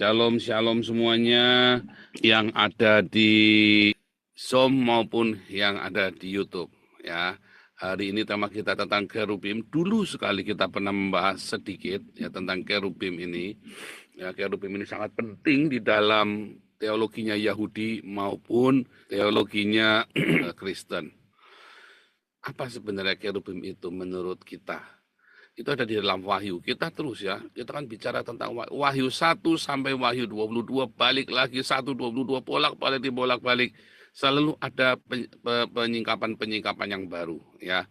Shalom, shalom semuanya yang ada di Zoom maupun yang ada di YouTube. Ya, hari ini tema kita tentang kerubim. Dulu sekali kita pernah membahas sedikit ya tentang kerubim ini. Ya, kerubim ini sangat penting di dalam teologinya Yahudi maupun teologinya Kristen. Apa sebenarnya kerubim itu menurut kita? Itu ada di dalam Wahyu. Kita terus ya, kita kan bicara tentang Wahyu 1 sampai Wahyu 22, balik lagi 1, 22, bolak-balik. Selalu ada penyingkapan-penyingkapan yang baru. Ya,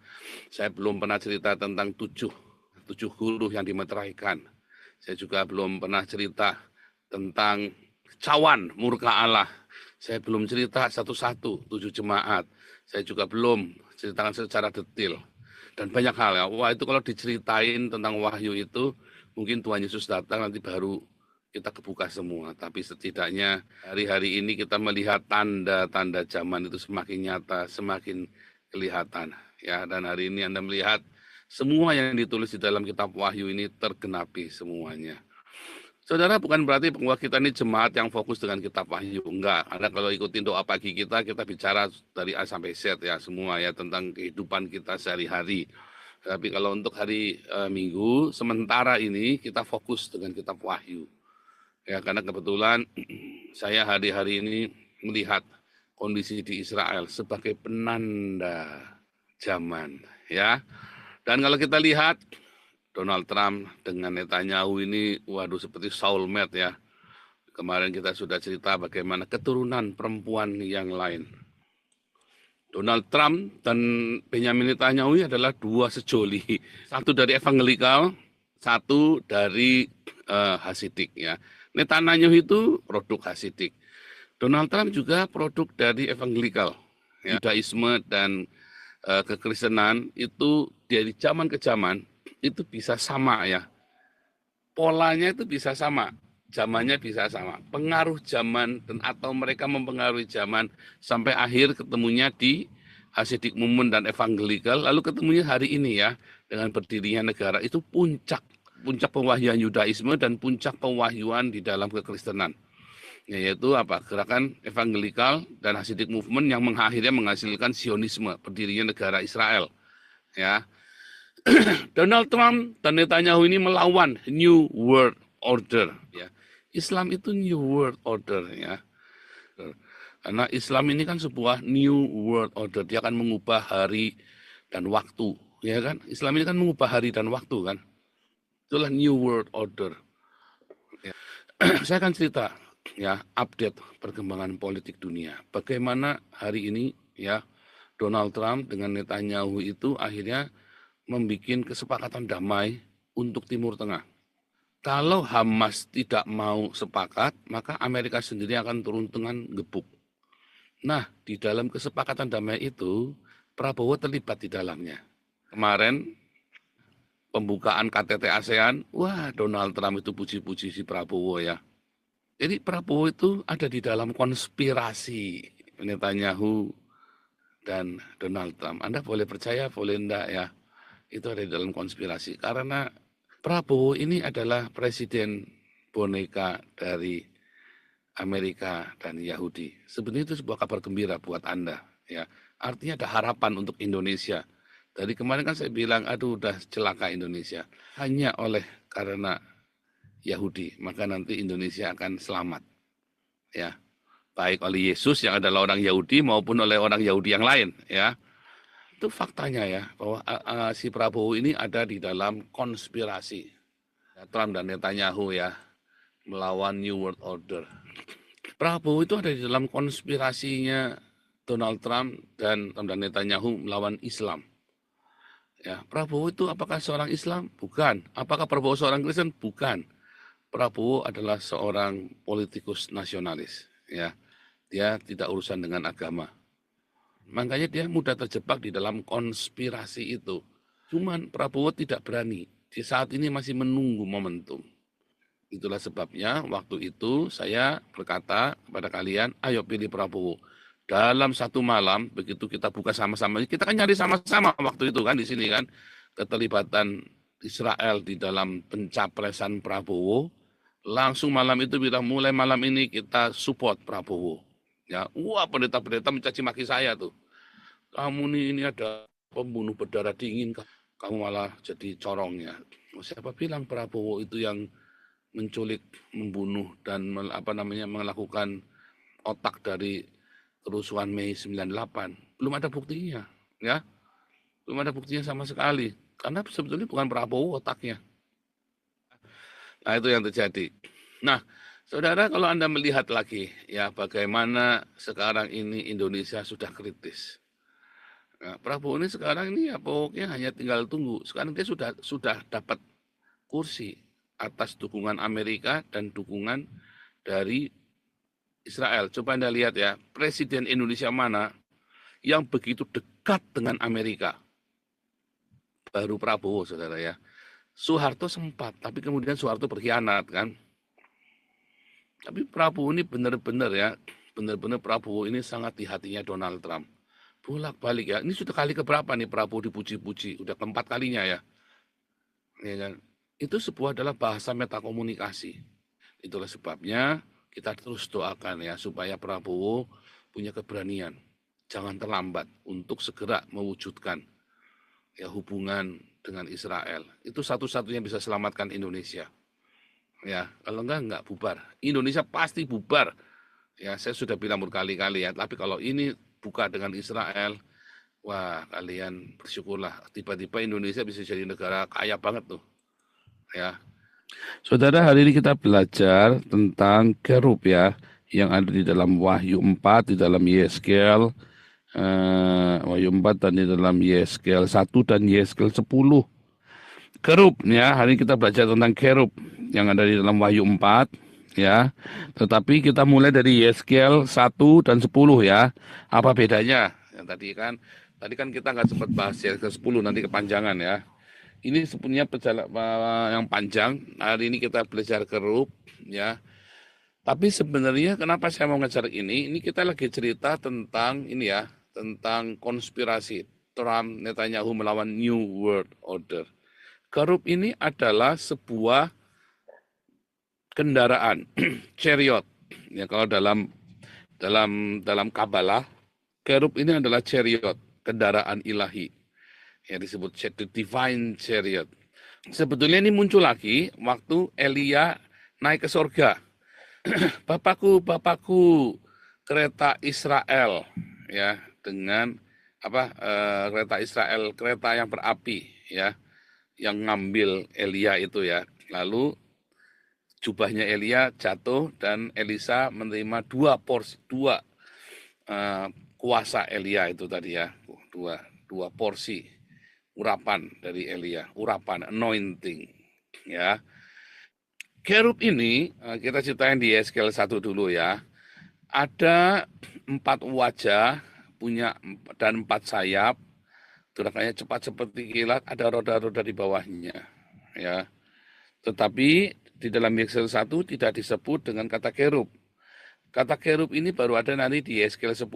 saya belum pernah cerita tentang tujuh huruf yang dimeteraikan. Saya juga belum pernah cerita tentang cawan murka Allah. Saya belum cerita satu-satu 7 jemaat. Saya juga belum ceritakan secara detail. Dan banyak hal ya. Wah, itu kalau diceritain tentang Wahyu itu, mungkin Tuhan Yesus datang nanti baru kita kebuka semua. Tapi setidaknya hari-hari ini kita melihat tanda-tanda zaman itu semakin nyata, semakin kelihatan. Ya, dan hari ini Anda melihat semua yang ditulis di dalam kitab Wahyu ini tergenapi semuanya. Saudara, bukan berarti bahwa kita ini jemaat yang fokus dengan kitab Wahyu. Enggak, Anda kalau ikutin doa pagi kita bicara dari A sampai Z ya semua ya tentang kehidupan kita sehari-hari. Tapi kalau untuk hari Minggu, sementara ini kita fokus dengan kitab Wahyu. Ya, karena kebetulan saya hari-hari ini melihat kondisi di Israel sebagai penanda zaman. Ya, dan kalau kita lihat Donald Trump dengan Netanyahu ini, waduh seperti soulmate ya. Kemarin kita sudah cerita bagaimana keturunan perempuan yang lain. Donald Trump dan Benjamin Netanyahu adalah dua sejoli. Satu dari evangelikal, satu dari Hasidik ya. Netanyahu itu produk Hasidik. Donald Trump juga produk dari evangelikal. Ya. Judaisme dan kekristenan itu dari zaman ke zaman itu bisa sama ya. Polanya itu bisa sama, zamannya bisa sama. Pengaruh zaman dan atau mereka mempengaruhi zaman sampai akhir ketemunya di Hasidik Mumun dan Evangelikal, lalu ketemunya hari ini ya dengan berdirinya negara itu puncak pewahyuan Yudaisme dan puncak pewahyuan di dalam kekristenan. Yaitu apa? Gerakan Evangelikal dan Hasidik Movement yang akhirnya menghasilkan Zionisme, berdirinya negara Israel. Ya. Donald Trump dan Netanyahu ini melawan New World Order. Ya. Islam itu New World Order ya. Karena Islam ini kan sebuah New World Order. Dia akan mengubah hari dan waktu, ya kan? Islam ini kan mengubah hari dan waktu kan. Itulah New World Order. Ya. Saya akan cerita ya update perkembangan politik dunia. Bagaimana hari ini ya Donald Trump dengan Netanyahu itu akhirnya membuat kesepakatan damai untuk Timur Tengah. Kalau Hamas tidak mau sepakat, maka Amerika sendiri akan turun tangan gebuk. Nah, di dalam kesepakatan damai itu, Prabowo terlibat di dalamnya. Kemarin, pembukaan KTT ASEAN, wah Donald Trump itu puji-puji si Prabowo ya. Jadi Prabowo itu ada di dalam konspirasi Netanyahu dan Donald Trump. Anda boleh percaya, boleh enggak ya. Itu ada di dalam konspirasi. Karena Prabowo ini adalah presiden boneka dari Amerika dan Yahudi. Sebenarnya itu sebuah kabar gembira buat Anda. Ya, artinya ada harapan untuk Indonesia. Dari kemarin kan saya bilang, aduh udah celaka Indonesia. Hanya karena Yahudi, maka nanti Indonesia akan selamat. Ya, baik oleh Yesus yang adalah orang Yahudi maupun oleh orang Yahudi yang lain. Ya. Itu faktanya ya, bahwa si Prabowo ini ada di dalam konspirasi. Trump dan Netanyahu ya, melawan New World Order. Prabowo itu ada di dalam konspirasinya Donald Trump dan Netanyahu melawan Islam. Ya, Prabowo itu apakah seorang Islam? Bukan. Apakah Prabowo seorang Kristen? Bukan. Prabowo adalah seorang politikus nasionalis. Ya, dia tidak urusan dengan agama. Makanya dia mudah terjebak di dalam konspirasi itu. Cuman Prabowo tidak berani. Di saat ini masih menunggu momentum. Itulah sebabnya waktu itu saya berkata kepada kalian, ayo pilih Prabowo. Dalam satu malam, begitu kita buka sama-sama, kita kan nyari sama-sama waktu itu kan di sini kan, keterlibatan Israel di dalam pencapresan Prabowo, Langsung malam itu kita mulai malam ini kita support Prabowo. Ya, wah pendeta-pendeta mencaci maki saya tuh. Kamu nih ini ada pembunuh berdarah dingin, kamu malah jadi corongnya. Siapa bilang Prabowo itu yang menculik, membunuh dan melakukan otak dari kerusuhan Mei 98? Belum ada buktinya, ya. Belum ada buktinya sama sekali. Karena sebetulnya bukan Prabowo otaknya. Nah, itu yang terjadi. Nah, saudara, kalau Anda melihat lagi, ya bagaimana sekarang ini Indonesia sudah kritis. Nah, Prabowo ini sekarang ini ya pokoknya hanya tinggal tunggu. Sekarang dia sudah dapat kursi atas dukungan Amerika dan dukungan dari Israel. Coba Anda lihat ya, Presiden Indonesia mana yang begitu dekat dengan Amerika? Baru Prabowo, saudara ya. Soeharto sempat, tapi kemudian Soeharto berkhianat kan. Tapi Prabowo ini benar-benar ya, benar-benar Prabowo ini sangat di hatinya Donald Trump. Bolak-balik ya, ini sudah kali keberapa nih Prabowo dipuji-puji, udah keempat kalinya ya. Ya kan? Itu sebuah adalah bahasa metakomunikasi. Itulah sebabnya kita terus doakan ya supaya Prabowo punya keberanian, jangan terlambat untuk segera mewujudkan ya hubungan dengan Israel. Itu satu-satunya bisa selamatkan Indonesia. Ya, kalau enggak bubar. Indonesia pasti bubar. Ya, saya sudah bilang berkali-kali ya, tapi kalau ini buka dengan Israel, wah kalian bersyukurlah. Tiba-tiba Indonesia bisa jadi negara kaya banget tuh. Ya. Saudara, hari ini kita belajar tentang kerub ya, yang ada di dalam Wahyu 4, di dalam Yeskel, Wahyu 4 dan di dalam Yeskel 1 dan Yeskel 10. Kerub ya, hari ini kita belajar tentang kerub yang ada di dalam Wahyu 4 ya. Tetapi kita mulai dari Yeskel 1 dan 10 ya. Apa bedanya? Yang tadi kan kita nggak sempat bahas Yeskel 10, nanti kepanjangan ya. Ini sebenarnya perjalanan yang panjang. Hari ini kita belajar kerub ya. Tapi sebenarnya kenapa saya mau ngejar ini? Ini kita lagi cerita tentang ini ya, tentang konspirasi Trump Netanyahu melawan New World Order. Kerub ini adalah sebuah kendaraan chariot. Ya, kalau dalam Kabalah, kerub ini adalah chariot, kendaraan ilahi. Yang disebut the divine chariot. Sebetulnya ini muncul lagi waktu Elia naik ke surga. Bapakku, kereta Israel ya, dengan kereta Israel, kereta yang berapi ya, yang ngambil Elia itu ya. Lalu jubahnya Elia jatuh dan Elisa menerima dua kuasa Elia itu tadi ya, dua porsi urapan dari Elia, urapan anointing ya. Kerub ini kita ceritain di Yeskel 1 dulu ya. Ada 4 wajah, punya dan 4 sayap, gerakannya cepat seperti kilat, ada roda-roda di bawahnya ya. Tetapi di dalam Yeskel 1 tidak disebut dengan kata kerub. Kata kerub ini baru ada nanti di Yeskel 10.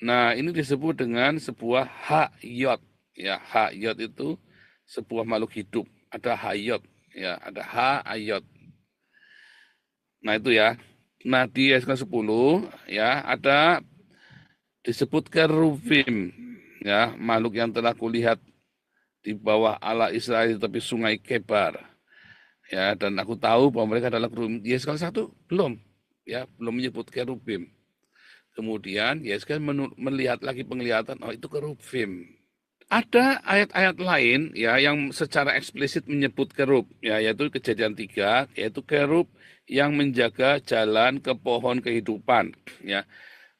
Nah, ini disebut dengan sebuah hayot. Ya, hayot itu sebuah makhluk hidup. Ada hayot, ya, ada hayot. Nah, itu ya. Nah, di Yeskel 10 ya ada disebut kerubim, ya, makhluk yang telah kulihat di bawah Allah Israel di tepi sungai Kebar. Ya, dan aku tahu bahwa mereka adalah kerubim. Di Yeskel 1 belum, ya, belum menyebut kerubim. Kemudian Yeskel melihat lagi penglihatan, oh itu kerubim. Ada ayat-ayat lain ya yang secara eksplisit menyebut kerub ya, yaitu Kejadian 3, yaitu kerub yang menjaga jalan ke pohon kehidupan ya.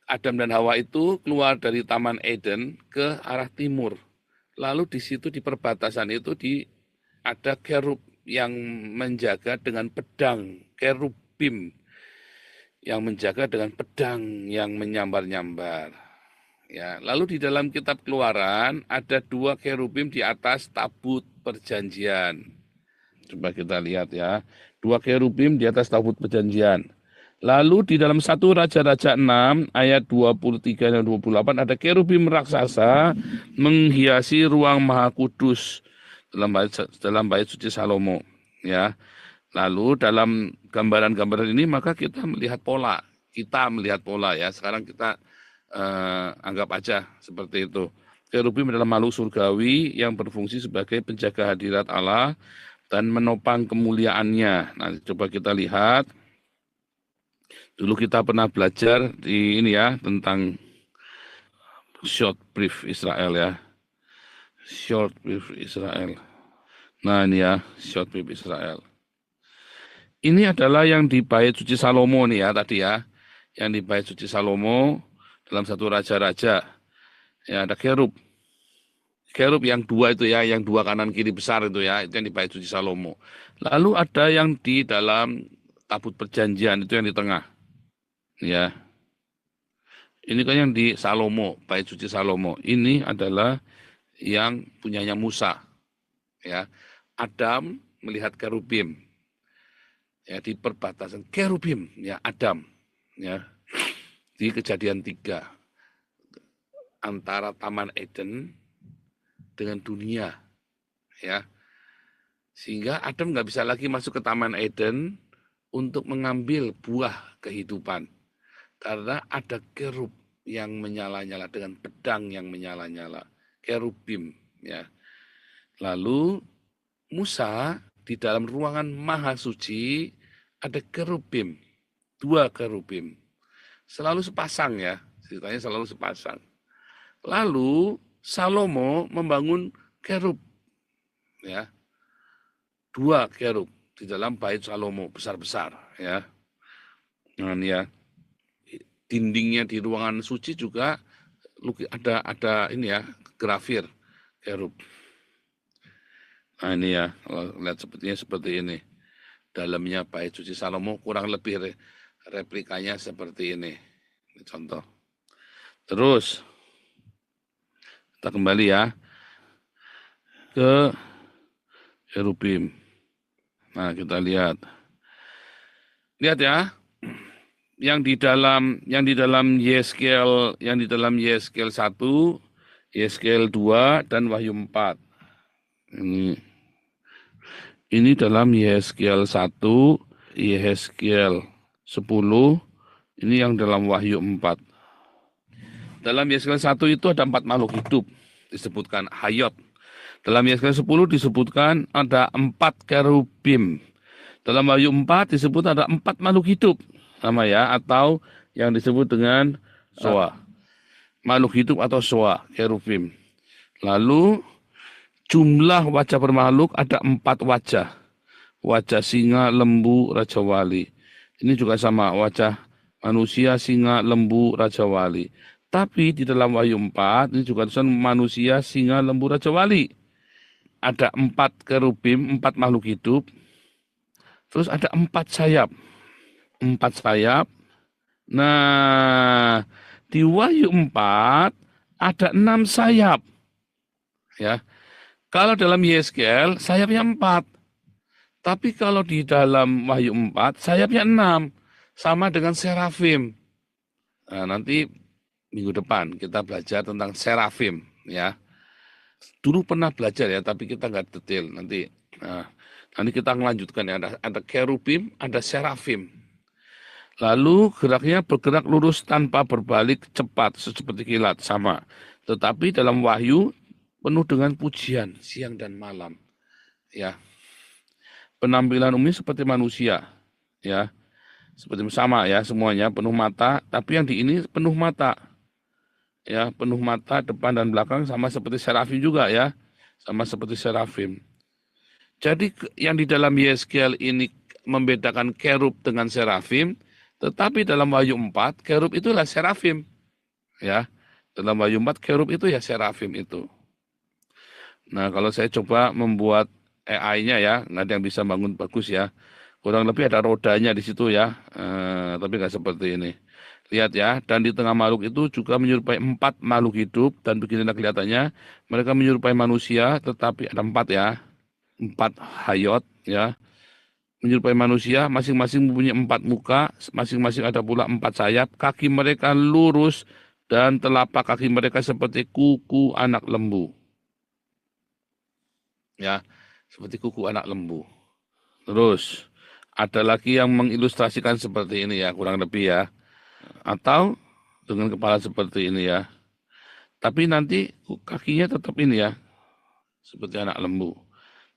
Adam dan Hawa itu keluar dari Taman Eden ke arah timur. Lalu di situ di perbatasan itu ada kerub yang menjaga dengan pedang, kerubim yang menjaga dengan pedang yang menyambar-nyambar. Ya, lalu di dalam kitab Keluaran ada 2 kerubim di atas tabut perjanjian. Coba kita lihat ya. 2 kerubim di atas tabut perjanjian. Lalu di dalam 1 Raja-Raja 6 ayat 23 dan 28 ada kerubim raksasa menghiasi ruang Maha Kudus dalam bait suci Salomo. Ya. Lalu dalam gambaran-gambaran ini maka kita melihat pola. Kita melihat pola ya. Sekarang kita anggap aja seperti itu. Kerubim adalah makhluk surgawi yang berfungsi sebagai penjaga hadirat Allah dan menopang kemuliaannya. Nah, coba kita lihat. Dulu kita pernah belajar di ini ya tentang short brief Israel ya. Short brief Israel. Nah, ini ya, short brief Israel. Ini adalah yang di Bait Suci Salomo nih ya tadi ya. Yang di Bait Suci Salomo dalam satu raja-raja. Ya, ada kerub. Kerub yang dua itu ya, yang dua kanan kiri besar itu ya, itu yang di Bait Suci Salomo. Lalu ada yang di dalam tabut perjanjian itu yang di tengah. Ya. Ini kan yang di Salomo, Bait Suci Salomo. Ini adalah yang punyanya Musa. Ya. Adam melihat kerubim. Ya, di perbatasan kerubim ya Adam ya di Kejadian 3 antara Taman Eden dengan dunia ya, sehingga Adam nggak bisa lagi masuk ke Taman Eden untuk mengambil buah kehidupan karena ada kerub yang menyala-nyala dengan pedang yang menyala-nyala, kerubim ya. Lalu Musa di dalam ruangan maha suci ada kerubim, dua kerubim. Selalu sepasang ya, ceritanya selalu sepasang. Lalu Salomo membangun kerub, ya, dua kerub di dalam bait Salomo besar-besar, ya. Nah, ya, dindingnya di ruangan suci juga ada ini ya, grafir kerub. Nah ini ya, kalau lihat sepertinya seperti ini. Dalamnya bait suci Salomo kurang lebih replikanya seperti ini. Ini contoh. Terus kita kembali ya ke kerubim. Nah, kita lihat. Lihat ya. Yeskel 1, Yeskel 2 dan Wahyu 4. Ini dalam Yeskel 1, Yeskel 10, ini yang dalam Wahyu 4. Dalam Yeskel 1 itu ada 4 makhluk hidup, disebutkan hayat. Dalam Yeskel 10 disebutkan ada 4 kerubim. Dalam Wahyu 4 disebut ada 4 makhluk hidup, sama ya, atau yang disebut dengan soa. Makhluk hidup atau soa, kerubim. Lalu jumlah wajah per makhluk ada 4 wajah. Wajah singa, lembu, raja wali. Ini juga sama, wajah manusia, singa, lembu, raja wali. Tapi di dalam Wahyu 4, ini juga tulisan manusia, singa, lembu, raja wali. Ada 4 kerubim, 4 makhluk hidup. Terus ada 4 sayap. 4 sayap. Nah, di Wahyu 4 ada 6 sayap. Ya. Kalau dalam Yeskel sayapnya 4. Tapi kalau di dalam Wahyu 4 sayapnya 6. Sama dengan serafim. Nah, nanti minggu depan kita belajar tentang serafim ya. Dulu pernah belajar ya, tapi kita nggak detail. Nanti kita melanjutkan ya. Ada kerubim, ada serafim. Lalu geraknya bergerak lurus tanpa berbalik cepat seperti kilat, sama. Tetapi dalam Wahyu penuh dengan pujian siang dan malam. Ya. Penampilan umumnya seperti manusia, ya. Seperti sama ya, semuanya penuh mata, tapi yang di ini penuh mata. Ya, penuh mata depan dan belakang sama seperti serafim juga ya. Sama seperti serafim. Jadi yang di dalam Yeskel ini membedakan kerub dengan serafim, tetapi dalam Wahyu 4, kerub itulah serafim. Ya, dalam Wahyu 4, kerub itu ya serafim itu. Nah, kalau saya coba membuat AI-nya ya, nggak ada yang bisa bangun bagus ya. Kurang lebih ada rodanya di situ ya, tapi nggak seperti ini. Lihat ya, dan di tengah makhluk itu juga menyerupai 4 makhluk hidup, dan beginilah kelihatannya, mereka menyerupai manusia, tetapi ada 4 ya, 4 hayat ya, menyerupai manusia, masing-masing mempunyai 4 muka, masing-masing ada pula 4 sayap, kaki mereka lurus, dan telapak kaki mereka seperti kuku anak lembu. Ya, seperti kuku anak lembu. Terus, Ada lagi yang mengilustrasikan seperti ini ya, kurang lebih ya. Atau dengan kepala seperti ini ya. Tapi nanti kakinya tetap ini ya, seperti anak lembu.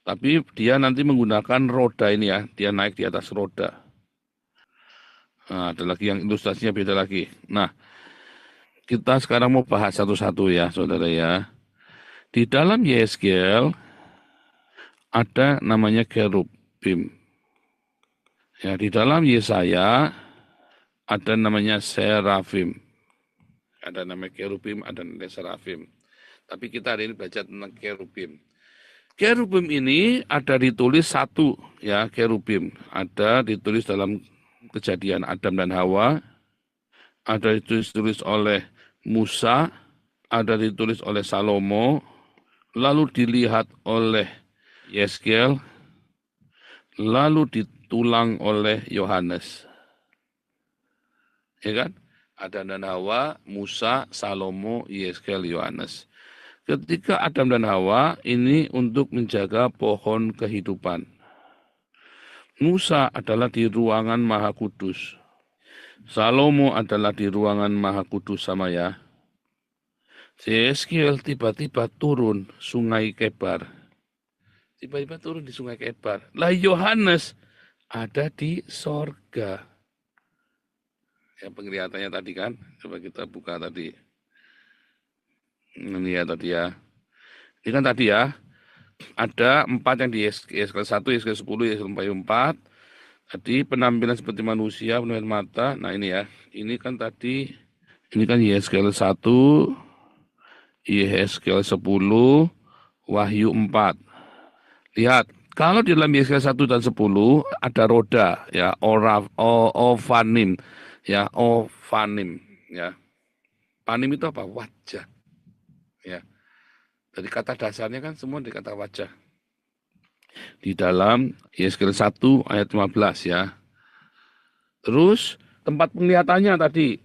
Tapi dia nanti menggunakan roda ini ya, dia naik di atas roda. Nah, ada lagi yang ilustrasinya beda lagi. Nah, kita sekarang mau bahas satu-satu ya, saudara ya. Di dalam Yeskel ada namanya kerubim. Ya, di dalam Yesaya ada namanya serafim. Ada namanya kerubim, ada namanya serafim. Tapi kita hari ini belajar tentang kerubim. Kerubim ini ada ditulis satu ya, kerubim. Ada ditulis dalam Kejadian Adam dan Hawa, ada ditulis oleh Musa, ada ditulis oleh Salomo, lalu dilihat oleh Yeskel, lalu ditulang oleh Yohanes. Ya kan? Adam dan Hawa, Musa, Salomo, Yeskel, Yohanes. Ketika Adam dan Hawa ini untuk menjaga pohon kehidupan. Musa adalah di ruangan Maha Kudus. Salomo adalah di ruangan Maha Kudus sama ya. Yeskel tiba-tiba turun Sungai Kebar. Tiba-tiba turun di Sungai Kebar. Lah Yohanes ada di sorga. Ya penglihatannya tadi kan. Coba kita buka tadi. Ini ya tadi ya. Ini kan tadi ya. Ada 4 yang di Yeskel 1, Yeskel 10, Yeskel 4. Tadi penampilan seperti manusia, penampilan mata. Nah ini ya. Ini kan tadi. Ini kan Yeskel 1, Yeskel 10, Wahyu 4. Lihat, kalau di dalam Yeskel 1 dan 10 ada roda ya, ofanim ya, ofanim ya. Panim itu apa? Wajah. Ya. Dari kata dasarnya kan semua dari kata wajah. Di dalam Yeskel 1 ayat 15 ya. Terus tempat penglihatannya tadi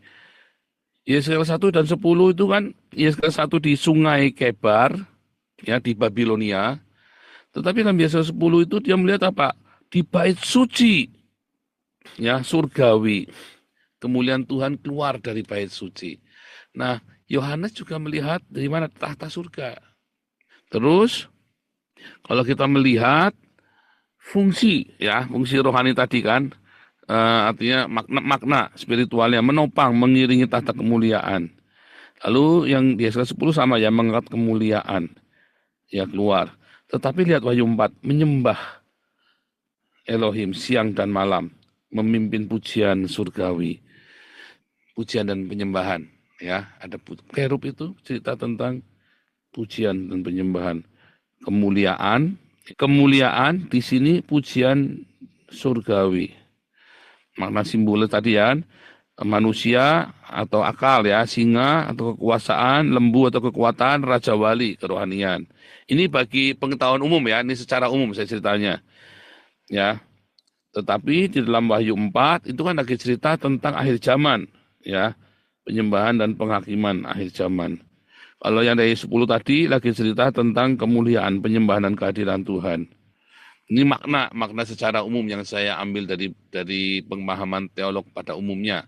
Yeskel 1 dan 10 itu kan Yeskel 1 di Sungai Kebar ya di Babilonia. Tetapi dalam Yeskel 10 itu dia melihat apa? Di bait suci ya, surgawi. Kemuliaan Tuhan keluar dari bait suci. Nah, Yohanes juga melihat dari mana tahta surga. Terus kalau kita melihat fungsi ya, fungsi rohani tadi kan, artinya makna spiritualnya menopang, mengiringi tahta kemuliaan. Lalu yang di Yesaya 10 sama ya, mengangkat kemuliaan ya keluar. Tetapi lihat Wahyu 4, menyembah Elohim siang dan malam, memimpin pujian surgawi, pujian dan penyembahan ya. Ada kerub itu cerita tentang pujian dan penyembahan, kemuliaan di sini pujian surgawi. Makna simbolis tadi ya, manusia atau akal ya, singa atau kekuasaan, lembu atau kekuatan, raja wali kerohanian. Ini bagi pengetahuan umum ya, ini secara umum saya ceritanya. Ya. Tetapi di dalam Wahyu 4 itu kan lagi cerita tentang akhir zaman ya, penyembahan dan penghakiman akhir zaman. Kalau yang dari 10 tadi lagi cerita tentang kemuliaan, penyembahan dan kehadiran Tuhan. Ini makna secara umum yang saya ambil dari pemahaman teolog pada umumnya.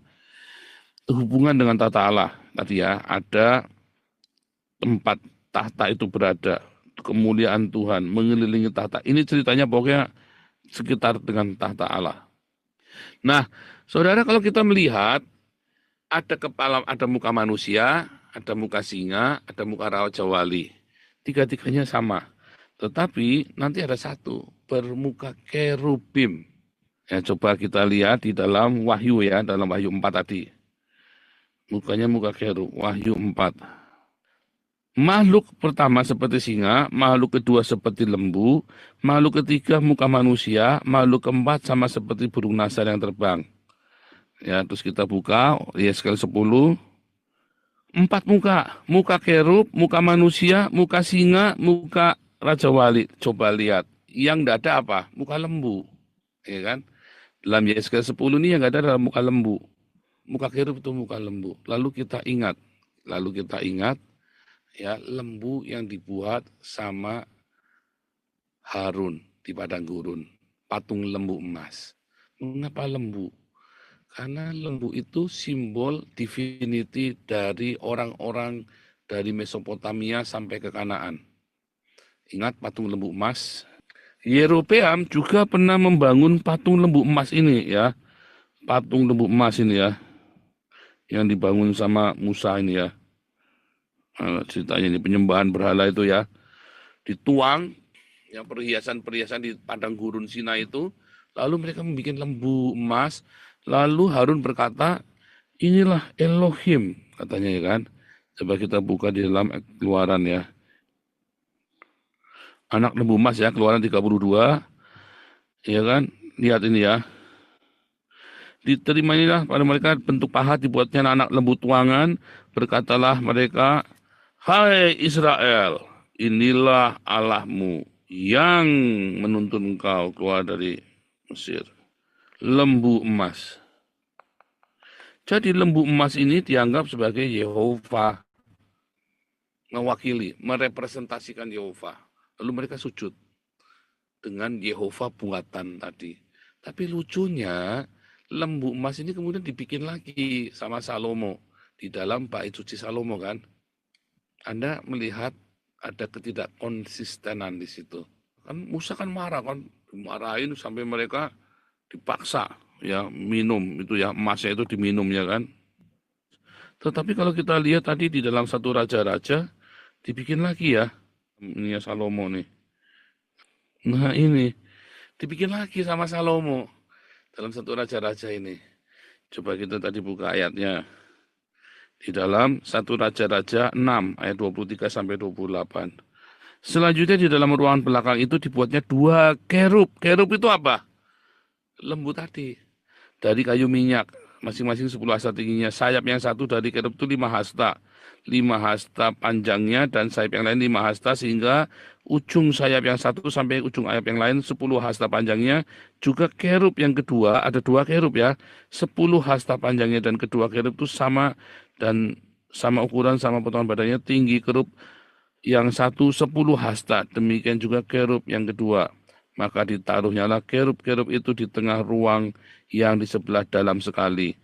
Hubungan dengan tata Allah tadi ya, ada tempat tahta itu berada, kemuliaan Tuhan mengelilingi tahta. Ini ceritanya pokoknya sekitar dengan tahta Allah. Nah, saudara kalau kita melihat ada kepala, ada muka manusia, ada muka singa, ada muka raja wali. Tiga-tiganya sama. Tetapi nanti ada satu, bermuka kerubim. Ya, coba kita lihat di dalam Wahyu ya, dalam Wahyu 4 tadi. Mukanya muka kerub, Wahyu 4. Makhluk pertama seperti singa, makhluk kedua seperti lembu, makhluk ketiga muka manusia, makhluk keempat sama seperti burung nasar yang terbang. Ya, terus kita buka, Yeskel 10. 4 muka, muka kerub, muka manusia, muka singa, muka raja wali. Coba lihat, yang tidak ada apa? Muka lembu, ya kan? Dalam Yeskel 10 ini yang nggak ada dalam muka lembu. Muka kerub itu muka lembu. Lalu kita ingat, ya lembu yang dibuat sama Harun di padang gurun, patung lembu emas. Mengapa lembu? Karena lembu itu simbol divinity dari orang-orang dari Mesopotamia sampai ke Kanaan. Ingat patung lembu emas? Yerobeam juga pernah membangun patung lembu emas ini ya. Patung lembu emas ini ya. Yang dibangun sama Musa ini ya. Ceritanya ini penyembahan berhala itu ya. Dituang yang perhiasan-perhiasan di padang gurun Sinai itu. Lalu mereka membuat lembu emas. Lalu Harun berkata, inilah Elohim katanya ya kan. Coba kita buka di dalam Keluaran ya. Anak lembu emas ya, Keluaran 32. Ya kan, lihat ini ya. Diterimanilah pada mereka bentuk pahat dibuatnya anak lembu tuangan. Berkatalah mereka, hai Israel, inilah Allahmu yang menuntun engkau keluar dari Mesir. Lembu emas. Jadi lembu emas ini dianggap sebagai Yehova, mewakili, merepresentasikan Yehova. Lalu mereka sujud dengan Yehova buatan tadi. Tapi lucunya, lembu emas ini kemudian dibikin lagi sama Salomo di dalam bait suci Salomo kan. Anda melihat ada ketidakkonsistenan di situ. Kan Musa kan marah kan, dimarahin sampai mereka dipaksa ya minum itu ya, emasnya itu diminum ya kan. Tetapi kalau kita lihat tadi di dalam satu raja-raja dibikin lagi ya, ini ya Salomo nih. Nah ini dibikin lagi sama Salomo dalam satu raja-raja ini. Coba kita tadi buka ayatnya. Di dalam satu Raja-Raja 6 ayat 23 sampai 28. Selanjutnya di dalam ruangan belakang itu dibuatnya dua kerub. Kerub itu apa? Lembu tadi. Dari kayu minyak. Masing-masing 10 hasta tingginya. Sayap yang satu dari kerub itu 5 hasta. 5 hasta panjangnya dan sayap yang lain 5 hasta sehingga ujung sayap yang satu sampai ujung sayap yang lain 10 hasta panjangnya. Juga kerub yang kedua, ada dua kerub ya. 10 hasta panjangnya dan kedua kerub itu sama dan sama ukuran, sama potongan badannya. Tinggi kerub yang satu 10 hasta. Demikian juga kerub yang kedua. Maka ditaruhnyalah kerub-kerub itu di tengah ruang yang di sebelah dalam sekali.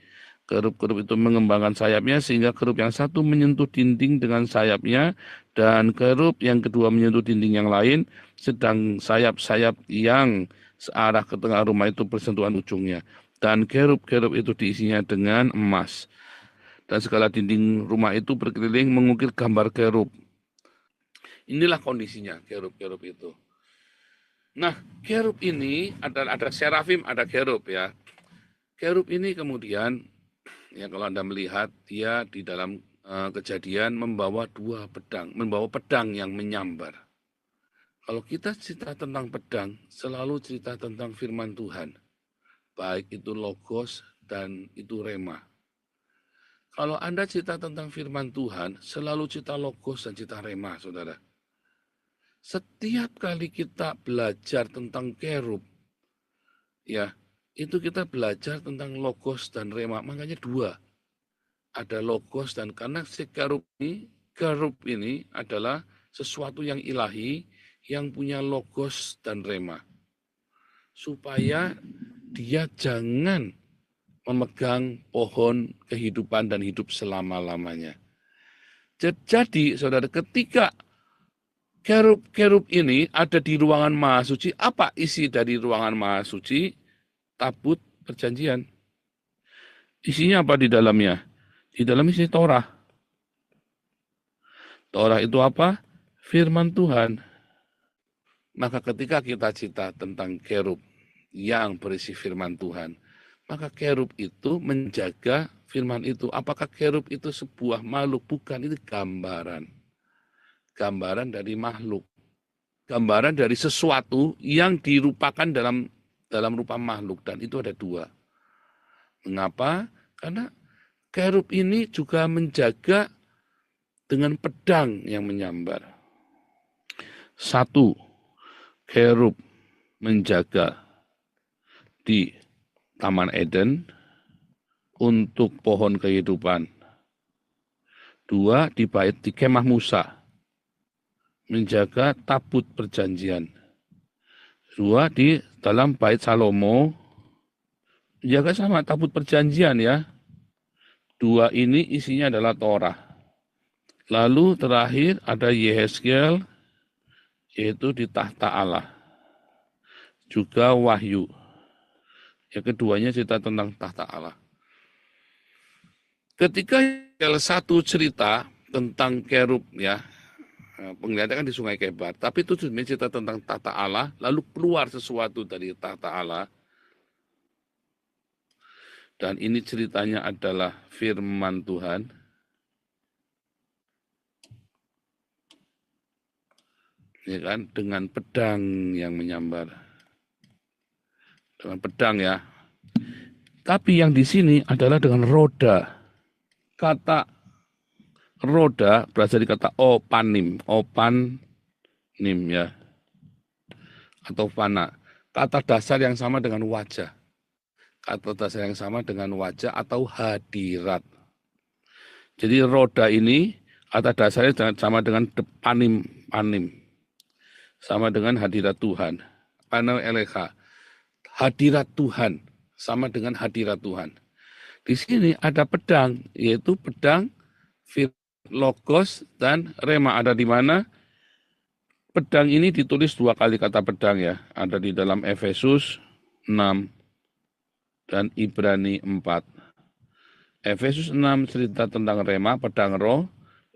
Kerub-kerub itu mengembangkan sayapnya sehingga kerub yang satu menyentuh dinding dengan sayapnya dan kerub yang kedua menyentuh dinding yang lain, sedang sayap-sayap yang searah ke tengah rumah itu bersentuhan ujungnya. Dan kerub-kerub itu diisinya dengan emas. Dan segala dinding rumah itu berkeliling mengukir gambar kerub. Inilah kondisinya kerub-kerub itu. Nah, kerub ini ada serafim, ada kerub ya. Kerub ini kemudian, ya kalau Anda melihat, dia di dalam kejadian membawa dua pedang, membawa pedang yang menyambar. Kalau kita cerita tentang pedang, selalu cerita tentang firman Tuhan. Baik itu logos dan itu rema. Kalau Anda cerita tentang firman Tuhan, selalu cerita logos dan cerita rema, saudara. Setiap kali kita belajar tentang kerub, ya, itu kita belajar tentang logos dan rema. Makanya dua. Ada logos dan karena si kerub ini adalah sesuatu yang ilahi, yang punya logos dan rema. Supaya dia jangan memegang pohon kehidupan dan hidup selama-lamanya. Jadi, saudara, ketika kerub-kerub ini ada di ruangan Maha Suci. Apa isi dari ruangan Maha Suci? Tabut perjanjian. Isinya apa di dalamnya? Di dalam isi Torah. Torah itu apa? Firman Tuhan. Maka ketika kita cerita tentang kerub yang berisi firman Tuhan, maka kerub itu menjaga firman itu. Apakah kerub itu sebuah makhluk? Bukan, itu gambaran. Gambaran dari makhluk. Gambaran dari sesuatu yang dirupakan dalam rupa makhluk. Dan itu ada dua. Mengapa? Karena kerub ini juga menjaga dengan pedang yang menyambar. Satu, kerub menjaga di Taman Eden untuk pohon kehidupan. Dua, di bait di kemah Musa menjaga tabut perjanjian. Dua, di dalam bait Salomo Jaga sama tabut perjanjian ya. Dua ini isinya adalah Torah. Lalu terakhir ada Yehezkiel, yaitu di tahta Allah. Juga Wahyu. Yang keduanya cerita tentang tahta Allah. Ketika satu cerita tentang kerub ya, penglihatan kan di Sungai Kebar, tapi itu cerita tentang tahta Allah, lalu keluar sesuatu dari tahta Allah. Dan ini ceritanya adalah firman Tuhan. Ya kan, dengan pedang yang menyambar. Dengan pedang ya. Tapi yang di sini adalah dengan roda. Kata roda berasal dari kata opanim ya, atau fana. Kata dasar yang sama dengan wajah. Kata dasar yang sama dengan wajah atau hadirat. Jadi roda ini kata dasarnya sama dengan panim, sama dengan hadirat Tuhan. Panel eleha, hadirat Tuhan, sama dengan hadirat Tuhan. Di sini ada pedang, yaitu pedang logos dan rema. Ada di mana? Pedang ini ditulis dua kali kata pedang ya. Ada di dalam Efesus 6 dan Ibrani 4. Efesus 6 cerita tentang rema, pedang roh.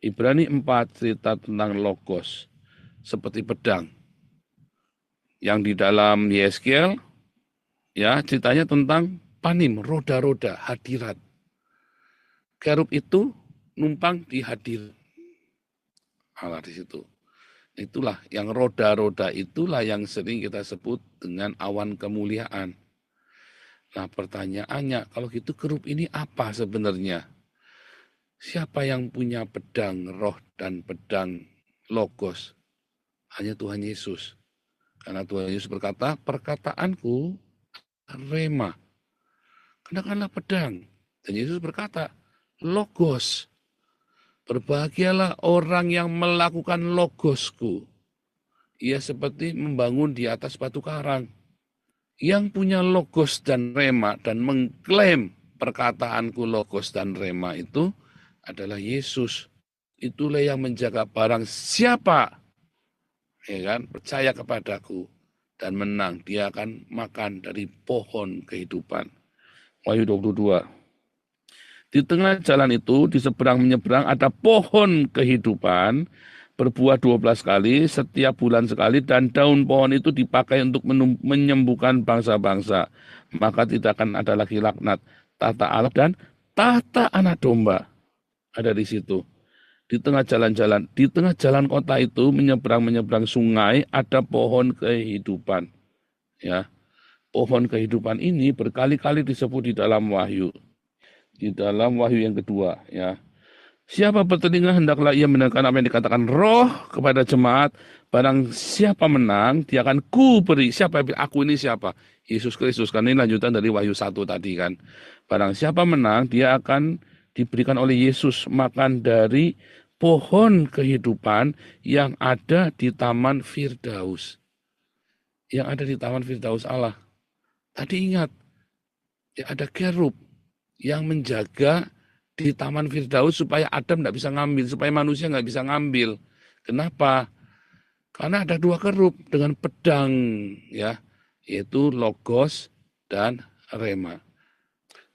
Ibrani 4 cerita tentang logos, seperti pedang. Yang di dalam Yehezkiel, ya ceritanya tentang panim, roda-roda, hadirat. Kerub itu numpang di hadir Allah di situ. Itulah yang roda-roda, itulah yang sering kita sebut dengan awan kemuliaan. Nah pertanyaannya, kalau gitu kerub ini apa sebenarnya? Siapa yang punya pedang roh dan pedang logos? Hanya Tuhan Yesus. Karena Tuhan Yesus berkata, perkataanku rema. Kenakanlah pedang. Dan Yesus berkata, logos. Berbahagialah orang yang melakukan logosku. Ia seperti membangun di atas batu karang. Yang punya logos dan rema dan mengklaim perkataanku logos dan rema itu adalah Yesus. Itulah yang menjaga barang siapa, ya kan, percaya kepadaku dan menang, dia akan makan dari pohon kehidupan. Wahyu 22. Di tengah jalan itu, di seberang menyeberang ada pohon kehidupan, berbuah 12 kali, setiap bulan sekali, dan daun pohon itu dipakai untuk menyembuhkan bangsa-bangsa. Maka tidak akan ada lagi laknat. Tahta Allah dan tahta anak domba ada di situ. Di tengah jalan-jalan, di tengah jalan kota itu, menyeberang sungai, ada pohon kehidupan. Ya, pohon kehidupan ini berkali-kali disebut di dalam Wahyu. Di dalam Wahyu yang kedua, ya. Siapa bertelinga hendaklah ia mendengarkan apa yang dikatakan Roh kepada jemaat. Barang siapa menang, dia akan kuberi. Siapa? Aku ini siapa? Yesus Kristus. Kan ini lanjutan dari Wahyu 1 tadi kan. Barang siapa menang, dia akan diberikan oleh Yesus makan dari pohon kehidupan yang ada di Taman Firdaus. Yang ada di Taman Firdaus Allah. Tadi ingat, ya ada kerub yang menjaga di Taman Firdaus supaya Adam tidak bisa ngambil, supaya manusia nggak bisa ngambil. Kenapa? Karena ada dua kerub dengan pedang, ya, yaitu logos dan rema.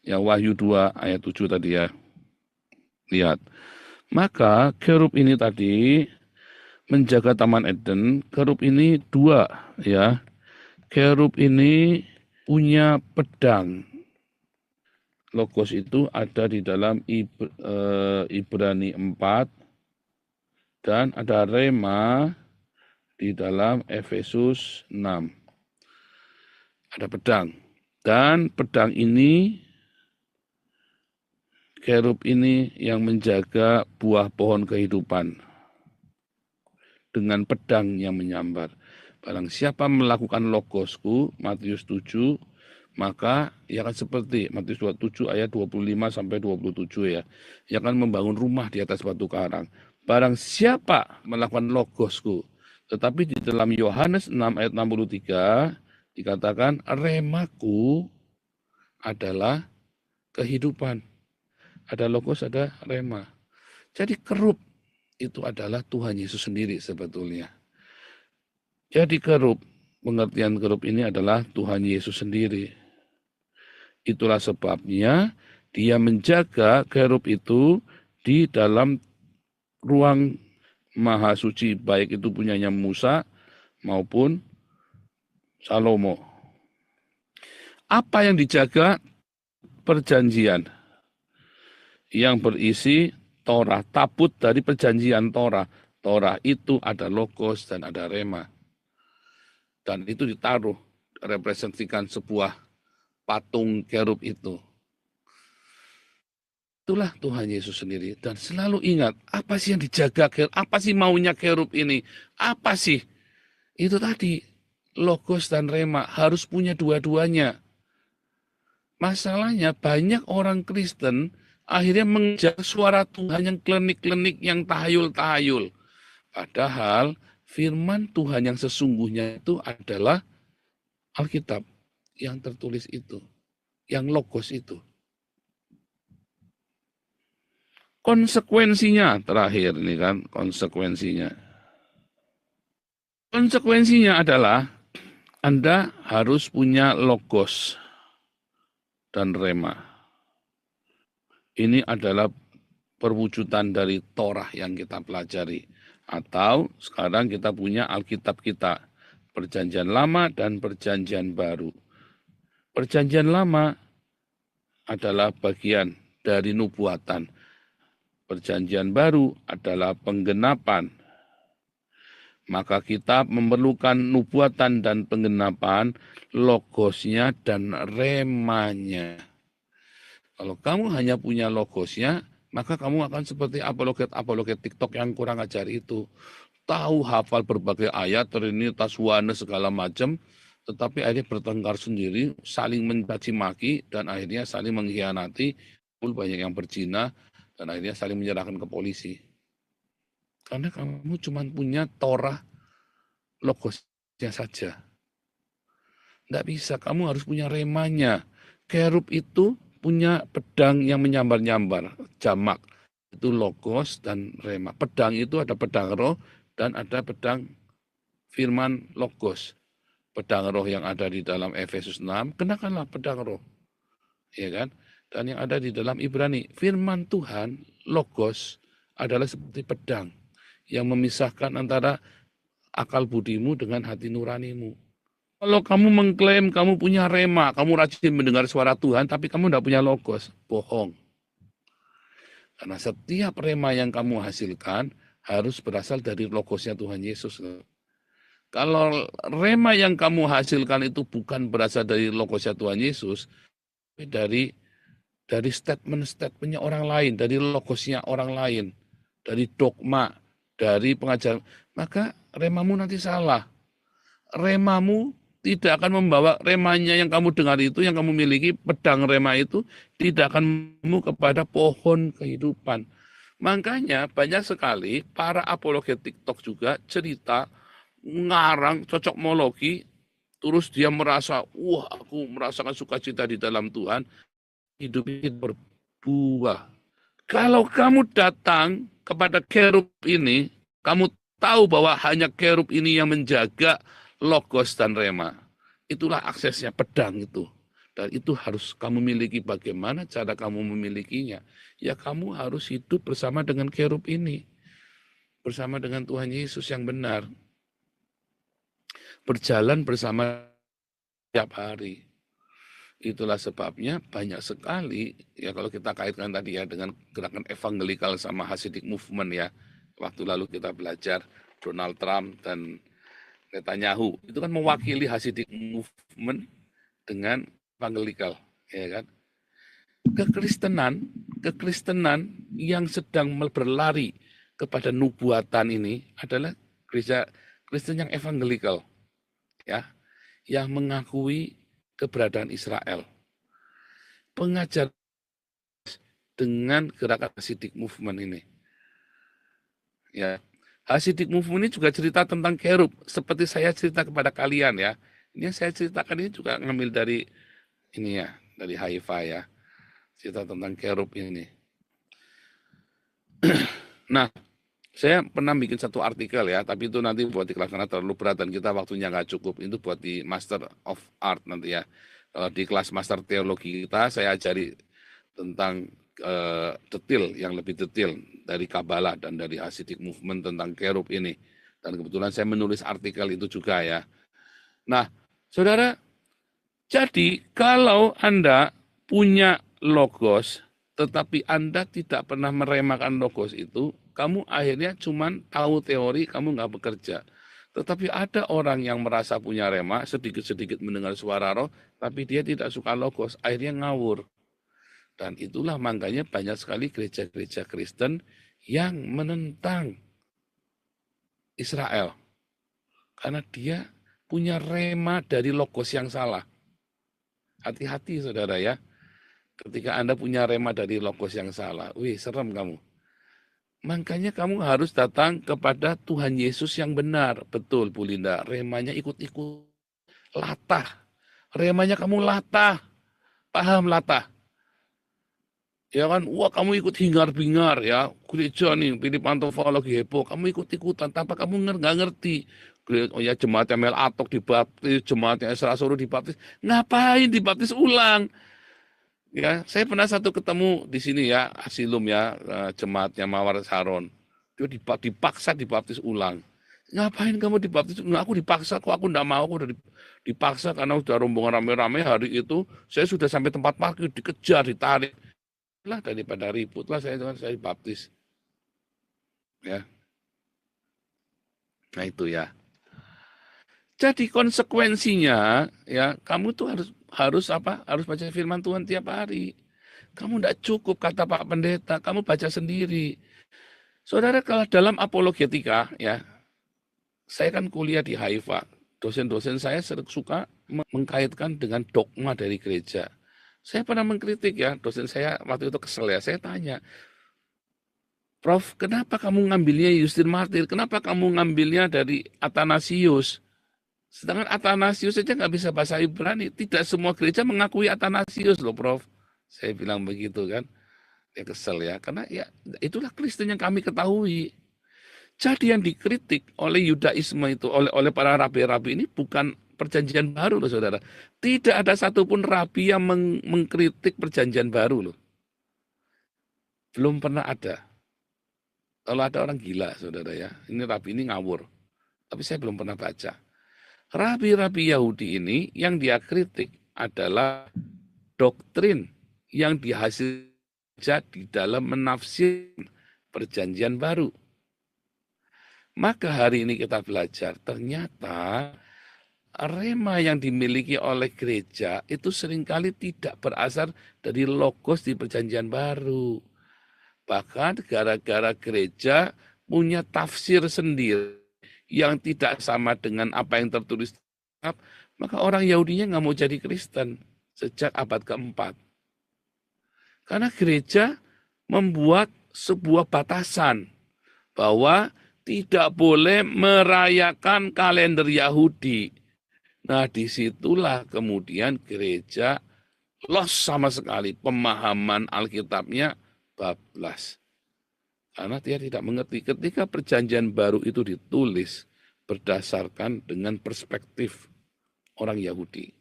Ya, Wahyu 2 ayat 7 tadi ya. Lihat. Maka kerub ini tadi menjaga Taman Eden. Kerub ini dua, ya. Kerub ini punya pedang. Logos itu ada di dalam Ibrani 4 dan ada rema di dalam Efesus 6. Ada pedang. Dan pedang ini, kerub ini yang menjaga buah pohon kehidupan dengan pedang yang menyambar. Barang siapa melakukan logosku, Matius 7, maka ia akan seperti Matius 27 ayat 25 sampai 27 ya. Ia akan membangun rumah di atas batu karang. Barang siapa melakukan logosku. Tetapi di dalam Yohanes 6 ayat 63 dikatakan remaku adalah kehidupan. Ada logos, ada rema. Jadi kerup itu adalah Tuhan Yesus sendiri sebetulnya. Jadi kerup, pengertian kerup ini adalah Tuhan Yesus sendiri. Itulah sebabnya dia menjaga kerub itu di dalam ruang maha suci, baik itu punyanya Musa maupun Salomo. Apa yang dijaga? Perjanjian yang berisi Torah, tabut dari perjanjian Torah. Torah itu ada logos dan ada rema. Dan itu ditaruh, representasikan sebuah patung kerub itu. Itulah Tuhan Yesus sendiri. Dan selalu ingat, apa sih yang dijaga kerub? Apa sih maunya kerub ini? Apa sih? Itu tadi, logos dan rema harus punya dua-duanya. Masalahnya banyak orang Kristen akhirnya mengejar suara Tuhan yang klenik-klenik, yang tahayul-tahayul. Padahal firman Tuhan yang sesungguhnya itu adalah Alkitab yang tertulis itu, yang logos itu. Konsekuensinya terakhir ini kan, konsekuensinya. Konsekuensinya adalah Anda harus punya logos dan rema. Ini adalah perwujudan dari Torah yang kita pelajari. Atau sekarang kita punya Alkitab kita, Perjanjian Lama dan Perjanjian Baru. Perjanjian Lama adalah bagian dari nubuatan. Perjanjian Baru adalah penggenapan. Maka kita memerlukan nubuatan dan penggenapan, logosnya dan remanya. Kalau kamu hanya punya logosnya, maka kamu akan seperti apologet TikTok yang kurang ajar itu. Tahu hafal berbagai ayat, Trinitas, Oneness, segala macam, tetapi akhirnya bertengkar sendiri, saling mencaci maki, dan akhirnya saling mengkhianati, banyak yang berzina, dan akhirnya saling menyerahkan ke polisi. Karena kamu cuma punya Torah logosnya saja. Tidak bisa, kamu harus punya remanya. Kerub itu punya pedang yang menyambar-nyambar, jamak. Itu logos dan rema. Pedang itu ada pedang roh dan ada pedang firman logos. Pedang roh yang ada di dalam Efesus 6, kenakanlah pedang roh. Ya kan? Dan yang ada di dalam Ibrani, firman Tuhan, logos, adalah seperti pedang yang memisahkan antara akal budimu dengan hati nuranimu. Kalau kamu mengklaim kamu punya rema, kamu rajin mendengar suara Tuhan, tapi kamu tidak punya logos, bohong. Karena setiap rema yang kamu hasilkan harus berasal dari logosnya Tuhan Yesus. Kalau rema yang kamu hasilkan itu bukan berasal dari logosnya Tuhan Yesus, dari statement-statementnya orang lain, dari logosnya orang lain, dari dogma, dari pengajaran, maka remamu nanti salah. Remamu tidak akan membawa remanya yang kamu dengar itu, yang kamu miliki, pedang rema itu, tidak akan membawa kepada pohon kehidupan. Makanya banyak sekali para apologet TikTok juga cerita, ngarang, cocokmologi, terus dia merasa, wah aku merasakan sukacita di dalam Tuhan, hidup ini berbuah. Kalau kamu datang kepada kerub ini, kamu tahu bahwa hanya kerub ini yang menjaga logos dan rema. Itulah aksesnya pedang itu. Dan itu harus kamu miliki. Bagaimana cara kamu memilikinya? Ya kamu harus hidup bersama dengan kerub ini. Bersama dengan Tuhan Yesus yang benar. Berjalan bersama setiap hari. Itulah sebabnya banyak sekali, ya kalau kita kaitkan tadi ya dengan gerakan evangelikal sama Hasidic movement ya. Waktu lalu kita belajar Donald Trump dan Netanyahu, itu kan mewakili Hasidic movement dengan evangelikal, ya kan? Kekristenan yang sedang berlari kepada nubuatan ini adalah gereja Kristen yang evangelikal, ya, yang mengakui keberadaan Israel. Pengajar dengan gerakan Hasidic movement ini. Ya, Hasidic movement ini juga cerita tentang kerub, seperti saya cerita kepada kalian ya. Ini yang saya ceritakan ini juga ngambil dari ini ya, dari Haifa ya. Cerita tentang kerub ini. Nah, saya pernah bikin satu artikel ya, tapi itu nanti buat di kelas karena terlalu berat dan kita waktunya nggak cukup. Itu buat di Master of Art nanti ya. Kalau di kelas Master Teologi kita, saya ajari tentang detail, yang lebih detail dari Kabbalah dan dari Hasidic Movement tentang kerub ini. Dan kebetulan saya menulis artikel itu juga ya. Nah, saudara, jadi kalau Anda punya logos, tetapi Anda tidak pernah meremakan logos itu, kamu akhirnya cuma tahu teori, kamu nggak bekerja. Tetapi ada orang yang merasa punya rema, sedikit-sedikit mendengar suara roh, tapi dia tidak suka logos, akhirnya ngawur. Dan itulah makanya banyak sekali gereja-gereja Kristen yang menentang Israel. Karena dia punya rema dari logos yang salah. Hati-hati saudara ya. Ketika Anda punya rema dari logos yang salah, wih serem kamu. Makanya kamu harus datang kepada Tuhan Yesus yang benar. Betul Bu Linda, remanya ikut-ikut. Latah. Remanya kamu latah. Paham latah? Ya kan, wah kamu ikut hingar-bingar ya. Gereja nih, pilih Pantofel lagi heboh. Kamu ikut-ikutan, tanpa kamu nggak ngerti. Oh ya jemaatnya Mel Atok dibaptis, jemaatnya Esra Suruh dibaptis. Ngapain dibaptis ulang? Ya, saya pernah satu ketemu di sini ya, Asilum ya, jemaatnya Mawar Saron. Dia dipaksa dibaptis ulang. Ngapain kamu dibaptis? Nggak, aku dipaksa kok, aku enggak mau, aku udah dipaksa karena udah rombongan rame-rame hari itu, saya sudah sampai tempat parkir, dikejar, ditarik. Lah daripada ribut lah saya dibaptis. Ya. Nah itu ya. Jadi konsekuensinya ya, kamu tuh harus apa? Harus baca firman Tuhan tiap hari. Kamu tidak cukup kata Pak Pendeta, kamu baca sendiri. Saudara, kalau dalam apologetika ya, saya kan kuliah di Haifa. Dosen-dosen saya suka mengkaitkan dengan dogma dari gereja. Saya pernah mengkritik ya, dosen saya waktu itu kesel ya, saya tanya, Prof, kenapa kamu ngambilnya Justin Martir? Kenapa kamu ngambilnya dari Athanasius? Sedangkan Athanasius saja nggak bisa bahasa Ibrani. Tidak semua gereja mengakui Athanasius loh, Prof. Saya bilang begitu kan. Dia kesel ya, karena ya itulah Kristen yang kami ketahui. Jadi yang dikritik oleh Yudaisme itu, oleh para rabi-rabi ini bukan perjanjian baru loh saudara. Tidak ada satupun rabi yang mengkritik perjanjian baru loh. Belum pernah ada. Kalau ada orang gila saudara ya, ini rabi ini ngawur. Tapi saya belum pernah baca. Rabi-rabi Yahudi ini yang dia kritik adalah doktrin yang dihasilkan di dalam menafsir perjanjian baru. Maka hari ini kita belajar, ternyata rema yang dimiliki oleh gereja itu seringkali tidak berasal dari logos di perjanjian baru. Bahkan gara-gara gereja punya tafsir sendiri yang tidak sama dengan apa yang tertulis, maka orang Yahudinya nggak mau jadi Kristen sejak abad keempat. Karena gereja membuat sebuah batasan bahwa tidak boleh merayakan kalender Yahudi. Nah, disitulah kemudian gereja los sama sekali. Pemahaman Alkitabnya bablas. Karena dia tidak mengerti ketika perjanjian baru itu ditulis berdasarkan dengan perspektif orang Yahudi.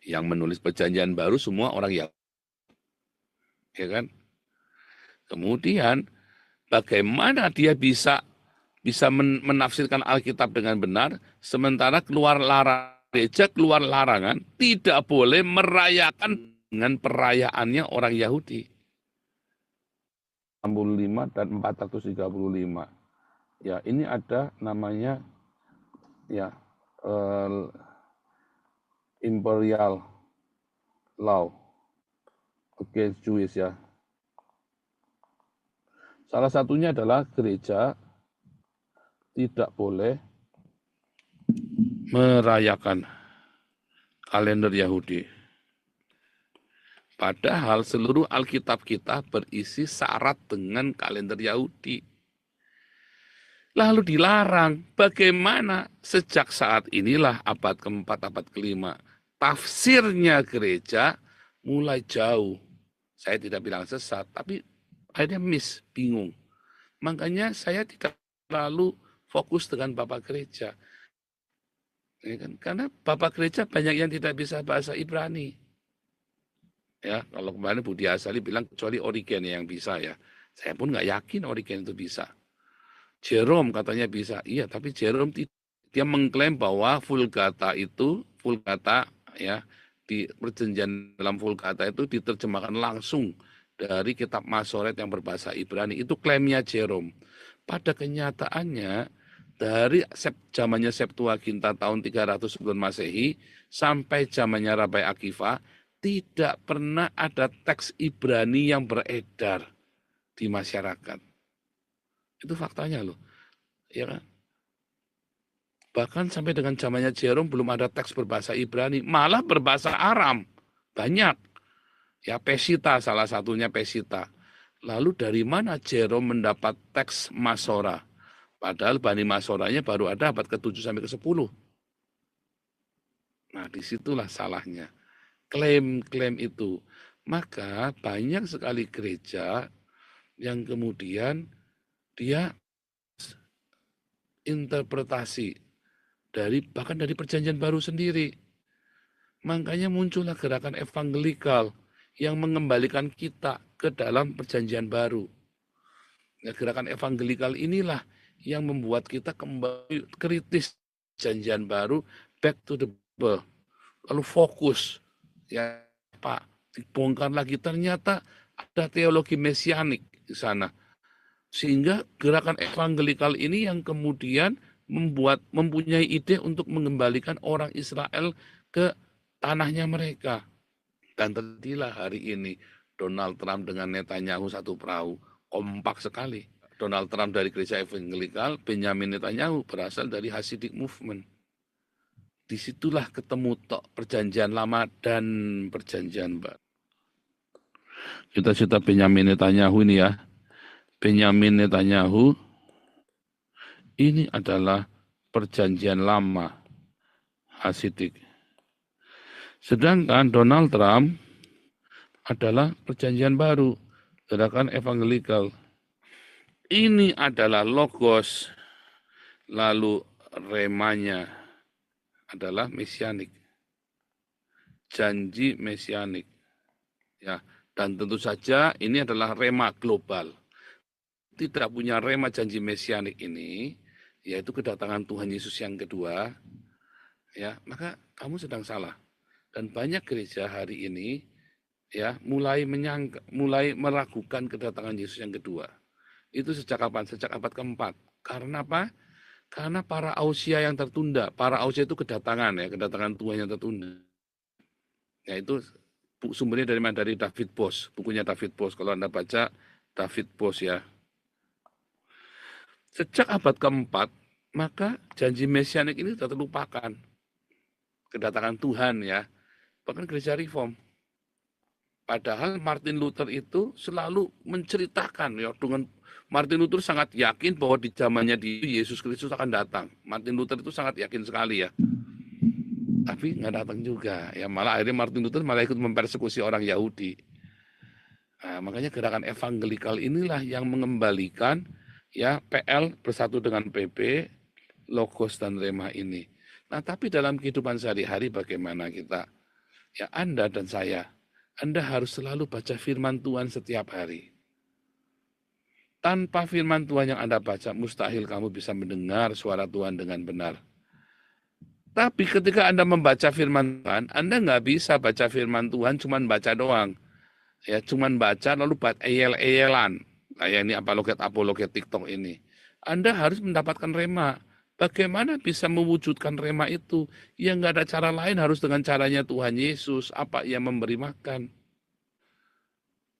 Yang menulis perjanjian baru semua orang Yahudi. Ya kan? Kemudian bagaimana dia bisa menafsirkan Alkitab dengan benar, sementara gereja keluar larangan, tidak boleh merayakan dengan perayaannya orang Yahudi. 65 dan 435. Ya, ini ada namanya ya Imperial Law against Jewish ya. Salah satunya adalah gereja tidak boleh merayakan kalender Yahudi. Padahal seluruh Alkitab kita berisi syarat dengan kalender Yahudi. Lalu dilarang. Bagaimana sejak saat inilah abad keempat, abad kelima, tafsirnya gereja mulai jauh. Saya tidak bilang sesat, tapi akhirnya bingung. Makanya saya tidak terlalu fokus dengan Bapak Gereja. Ya kan? Karena Bapak Gereja banyak yang tidak bisa bahasa Ibrani. Ya, kalau kemarin Budi Asali bilang kecuali Origen yang bisa ya. Saya pun nggak yakin Origen itu bisa. Jerome katanya bisa. Iya, tapi Jerome dia mengklaim bahwa Vulgata ya, di perjanjian dalam Vulgata itu diterjemahkan langsung dari kitab Masoret yang berbahasa Ibrani. Itu klaimnya Jerome. Pada kenyataannya dari zamannya Septuaginta tahun 300 sebelum Masehi sampai zamannya Rabai Akiva tidak pernah ada teks Ibrani yang beredar di masyarakat. Itu faktanya loh. Ya kan? Bahkan sampai dengan zamannya Jerome belum ada teks berbahasa Ibrani, malah berbahasa Aram. Banyak. Ya Pesita salah satunya Pesita. Lalu dari mana Jerome mendapat teks Masora? Padahal Bani Masoranya baru ada abad ke-7 sampai ke-10. Nah, disitulah salahnya. Klaim-klaim itu. Maka banyak sekali gereja yang kemudian dia interpretasi bahkan dari perjanjian baru sendiri. Makanya muncullah gerakan evangelikal yang mengembalikan kita ke dalam perjanjian baru. Nah, gerakan evangelikal inilah yang membuat kita kembali kritis perjanjian baru, back to the Bible. Lalu fokus, ya Pak, dibongkar lagi ternyata ada teologi mesianik di sana. Sehingga gerakan evangelikal ini yang kemudian mempunyai ide untuk mengembalikan orang Israel ke tanahnya mereka. Dan terjadilah hari ini Donald Trump dengan Netanyahu satu perahu, kompak sekali. Donald Trump dari gereja evangelikal, Benjamin Netanyahu berasal dari Hasidic Movement. Disitulah ketemu perjanjian lama dan perjanjian baru. Cita-cita Benjamin Netanyahu ini ya. Benjamin Netanyahu ini adalah perjanjian lama Hasidik. Sedangkan Donald Trump adalah perjanjian baru, gerakan evangelikal. Ini adalah logos, lalu remanya adalah mesianik. Janji mesianik. Ya, dan tentu saja ini adalah rema global. Tidak punya rema janji mesianik ini, yaitu kedatangan Tuhan Yesus yang kedua, ya, maka kamu sedang salah. Dan banyak gereja hari ini ya mulai meragukan kedatangan Yesus yang kedua. Itu sejak kapan? Sejak abad keempat. Karena apa? Karena para ausia yang tertunda. Para ausia itu kedatangan ya, kedatangan Tuhan yang tertunda. Ya itu sumbernya dari mana? Dari David Bosch, bukunya David Bosch. Kalau Anda baca David Bosch ya. Sejak abad keempat, maka janji mesianik ini sudah terlupakan. Kedatangan Tuhan ya. Bahkan gereja reform. Padahal Martin Luther itu selalu menceritakan ya, dengan Martin Luther sangat yakin bahwa di zamannya Yesus Kristus akan datang. Martin Luther itu sangat yakin sekali ya. Tapi nggak datang juga. Ya malah akhirnya Martin Luther malah ikut mempersekusi orang Yahudi. Nah, makanya gerakan evangelikal inilah yang mengembalikan ya PL bersatu dengan PP, Logos dan Rema ini. Nah, tapi dalam kehidupan sehari-hari bagaimana kita? Ya Anda dan saya, Anda harus selalu baca firman Tuhan setiap hari. Tanpa firman Tuhan yang Anda baca, mustahil kamu bisa mendengar suara Tuhan dengan benar. Tapi ketika Anda membaca firman Tuhan, Anda nggak bisa baca firman Tuhan cuma baca doang. Ya, cuma baca lalu eyel-eyelan. Kayak ini apologet TikTok ini. Anda harus mendapatkan rema. Bagaimana bisa mewujudkan rema itu? Ya nggak ada cara lain, harus dengan caranya Tuhan Yesus. Apa ia memberi makan?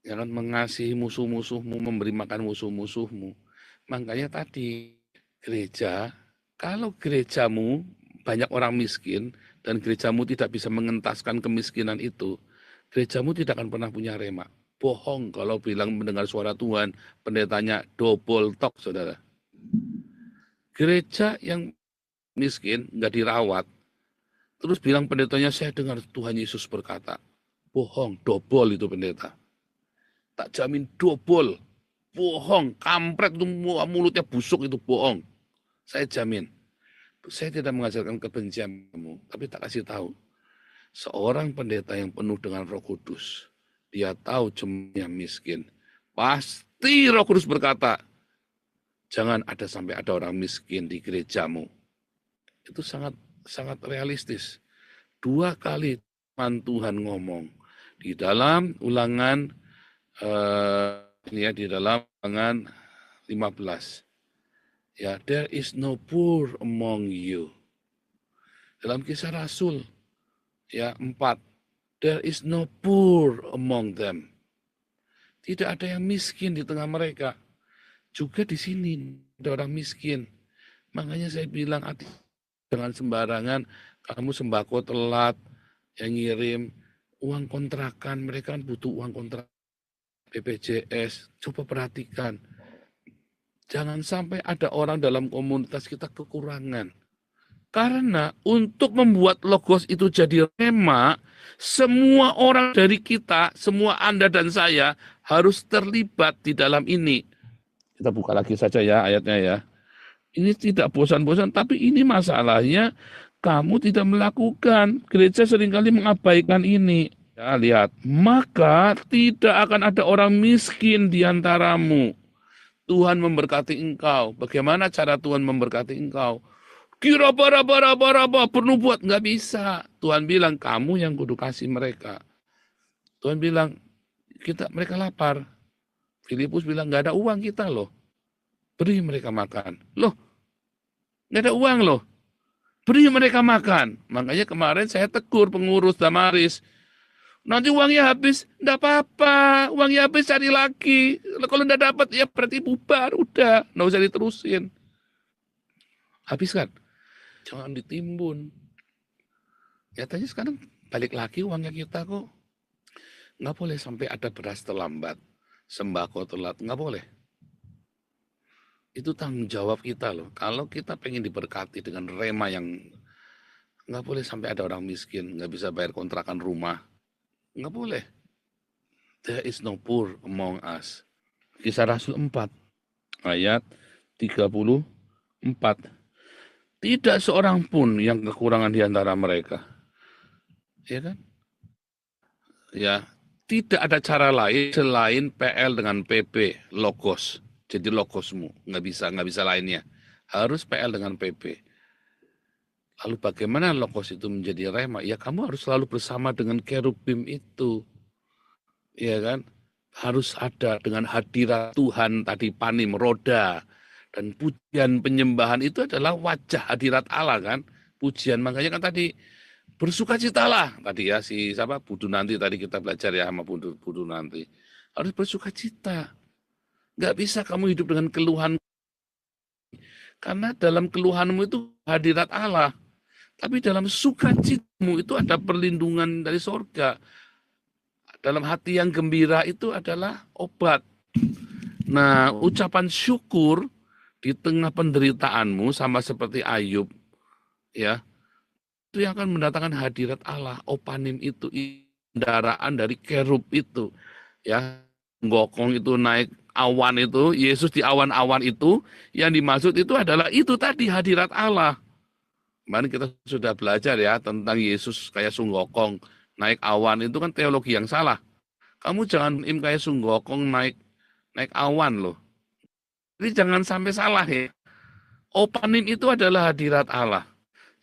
Jangan mengasihi musuh-musuhmu, memberi makan musuh-musuhmu. Makanya tadi gereja, kalau gerejamu banyak orang miskin dan gerejamu tidak bisa mengentaskan kemiskinan itu, gerejamu tidak akan pernah punya rema. Bohong kalau bilang mendengar suara Tuhan, pendetanya double talk, saudara. Gereja yang miskin, nggak dirawat, Terus bilang pendetanya, saya dengar Tuhan Yesus berkata, bohong, dobol itu pendeta. Tak jamin dobol, bohong, kampret itu mulutnya busuk itu bohong. Saya jamin. Saya tidak mengajarkan kebencian kamu, tapi tak kasih tahu. Seorang pendeta yang penuh dengan Roh Kudus, dia tahu jemaatnya miskin. Pasti Roh Kudus berkata, jangan ada sampai ada orang miskin di gerejamu. Itu sangat sangat realistis. 2 kali Tuhan ngomong di dalam Ulangan ini ya, di dalam Ulangan 15. Ya, there is no poor among you. Dalam Kisah Rasul ya 4, there is no poor among them. Tidak ada yang miskin di tengah mereka. Juga di sini ada orang miskin. Makanya saya bilang jangan sembarangan kamu sembako telat yang ngirim uang kontrakan, mereka kan butuh uang kontrak BPJS. Coba perhatikan. Jangan sampai ada orang dalam komunitas kita kekurangan. Karena untuk membuat Logos itu jadi rema, semua orang dari kita, semua Anda dan saya harus terlibat di dalam ini. Kita buka lagi saja ya ayatnya ya. Ini tidak bosan-bosan, tapi ini masalahnya kamu tidak melakukan. Gereja seringkali mengabaikan ini. Ya, lihat. Maka tidak akan ada orang miskin di antaramu. Tuhan memberkati engkau. Bagaimana cara Tuhan memberkati engkau? Kira bara perlu buat, nggak bisa. Tuhan bilang kamu yang kudu kasih mereka. Tuhan bilang mereka lapar. Filipus bilang nggak ada uang kita loh. Beri mereka makan. Loh, nggak ada uang loh. Beri mereka makan. Makanya kemarin saya tegur pengurus Damaris. Nanti uangnya habis, enggak apa-apa. Uangnya habis cari lagi. Kalau enggak dapat ya berarti bubar, udah, enggak usah diterusin. Habiskan. Jangan ditimbun. Nyatanya sekarang balik lagi uangnya kita kok. Enggak boleh sampai ada beras terlambat, sembako telat, enggak boleh. Itu tanggung jawab kita loh. Kalau kita pengen diberkati dengan rema yang enggak boleh sampai ada orang miskin, enggak bisa bayar kontrakan rumah. Enggak boleh. There is no poor among us. Kisah Rasul 4, ayat 34. Tidak seorang pun yang kekurangan di antara mereka. Ya kan? Ya, tidak ada cara lain selain PL dengan PP, Logos. Jadi Logosmu, nggak bisa lainnya. Harus PL dengan PP. Lalu bagaimana Logos itu menjadi rema? Ya kamu harus selalu bersama dengan kerubim itu. Ya kan? Harus ada dengan hadirat Tuhan tadi panim, roda. Dan pujian penyembahan itu adalah wajah hadirat Allah kan. Pujian, makanya kan tadi bersukacitalah. Tadi ya si siapa Budu nanti tadi kita belajar ya sama Budu nanti. Harus bersukacita. Nggak bisa kamu hidup dengan keluhan. Karena dalam keluhanmu itu hadirat Allah. Tapi dalam sukacitamu itu ada perlindungan dari sorga. Dalam hati yang gembira itu adalah obat. Nah, ucapan syukur di tengah penderitaanmu sama seperti Ayub, ya, itu yang akan mendatangkan hadirat Allah. Opanim itu, kendaraan dari kerub itu, ya, gokong itu naik awan itu, Yesus di awan-awan itu, yang dimaksud itu adalah itu tadi hadirat Allah. Kemarin kita sudah belajar ya tentang Yesus kayak sunggokong naik awan itu kan teologi yang salah. Kamu jangan kayak sunggokong naik awan loh. Jadi jangan sampai salah ya. Opanim itu adalah hadirat Allah.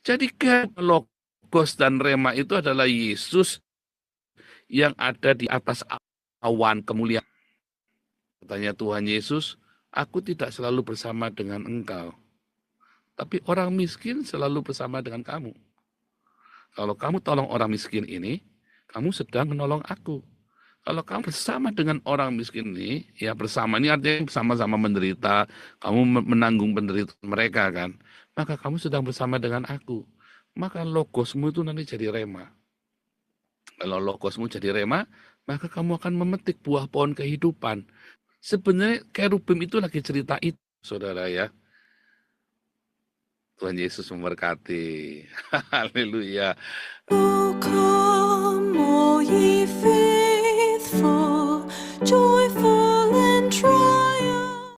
Jadi Logos dan Rema itu adalah Yesus yang ada di atas awan kemuliaan. Katanya Tuhan Yesus, aku tidak selalu bersama dengan engkau. Tapi orang miskin selalu bersama dengan kamu. Kalau kamu tolong orang miskin ini, kamu sedang menolong aku. Kalau kamu bersama dengan orang miskin ini, ya bersama ini artinya sama-sama menderita, kamu menanggung penderitaan mereka kan, maka kamu sedang bersama dengan aku. Maka logosmu itu nanti jadi rema. Kalau logosmu jadi rema, maka kamu akan memetik buah pohon kehidupan. Sebenarnya kerubim itu lagi cerita itu, saudara ya. Tuhan Yesus memberkati. Haleluya. Oh, come, all ye faithful, join